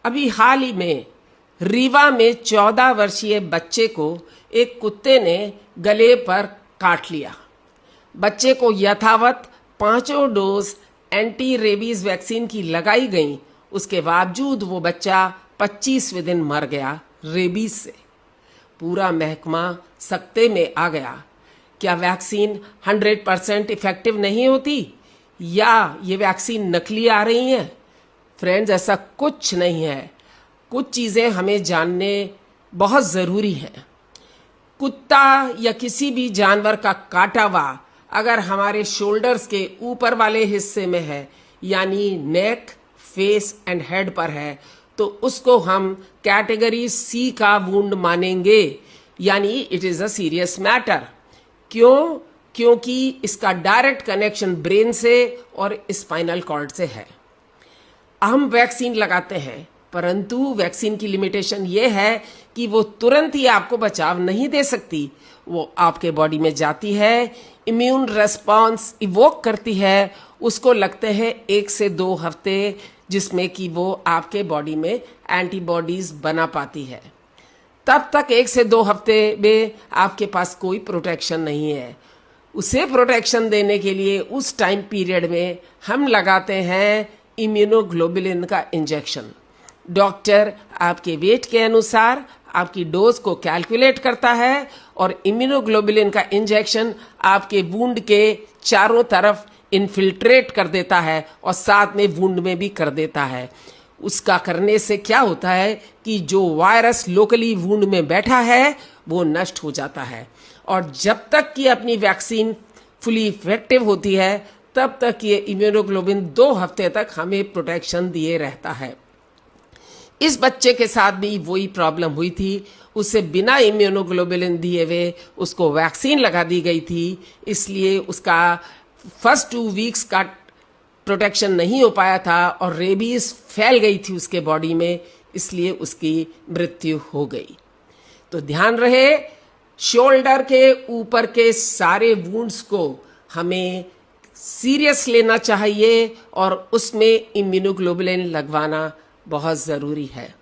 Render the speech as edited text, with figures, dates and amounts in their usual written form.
अभी हाल ही में रीवा में 14 वर्षीय बच्चे को एक कुत्ते ने गले पर काट लिया। बच्चे को यथावत 5 डोज एंटी रेबीज वैक्सीन की लगाई गई, उसके बावजूद वो बच्चा 25वें दिन मर गया रेबीज से। पूरा महकमा सकते में आ गया। क्या वैक्सीन 100% इफेक्टिव नहीं होती या ये वैक्सीन नकली आ रही है? फ्रेंड्स, ऐसा कुछ नहीं है। कुछ चीज़ें हमें जानने बहुत ज़रूरी हैं। कुत्ता या किसी भी जानवर का काटा हुआ अगर हमारे शोल्डर्स के ऊपर वाले हिस्से में है, यानी नेक, फेस एंड हेड पर है, तो उसको हम कैटेगरी सी का वुंड मानेंगे, यानी it is a serious matter. क्यों? क्योंकि इसका डायरेक्ट कनेक्शन ब्रेन से और स्पाइनल कॉर्ड से है। हम वैक्सीन लगाते हैं, परंतु वैक्सीन की लिमिटेशन ये है कि वो तुरंत ही आपको बचाव नहीं दे सकती। वो आपके बॉडी में जाती है, इम्यून रेस्पॉन्स इवोक करती है, उसको लगते हैं 1 से 2 हफ्ते, जिसमें कि वो आपके बॉडी में एंटीबॉडीज बना पाती है। तब तक 1 से 2 हफ्ते में आपके पास कोई प्रोटेक्शन नहीं है। उसे प्रोटेक्शन देने के लिए उस टाइम पीरियड में हम लगाते हैं इम्यूनोग्लोबुलिन का इंजेक्शन। डॉक्टर आपके वेट के अनुसार आपकी डोज को कैलकुलेट करता है और इम्यूनोग्लोबुलिन का इंजेक्शन आपके वुंड के चारों तरफ इन्फिल्ट्रेट कर देता है और साथ में वुंड में भी कर देता है। उसका करने से क्या होता है कि जो वायरस लोकली वुंड में बैठा है वो नष्ट हो जाता है, और जब तक कि अपनी वैक्सीन फुली इफेक्टिव होती है तब तक ये इम्यूनोग्लोबुलिन 2 हफ्ते तक हमें प्रोटेक्शन दिए रहता है। इस बच्चे के साथ भी वही प्रॉब्लम हुई थी। उसे बिना इम्यूनोग्लोबुलिन दिए हुए उसको वैक्सीन लगा दी गई थी, इसलिए उसका फर्स्ट 2 वीक्स का प्रोटेक्शन नहीं हो पाया था और रेबीज फैल गई थी उसके बॉडी में, इसलिए उसकी मृत्यु हो गई। तो ध्यान रहे, शोल्डर के ऊपर के सारे वुंड्स को हमें सीरियस लेना चाहिए और उसमें इम्यूनोग्लोबुलिन लगवाना बहुत ज़रूरी है।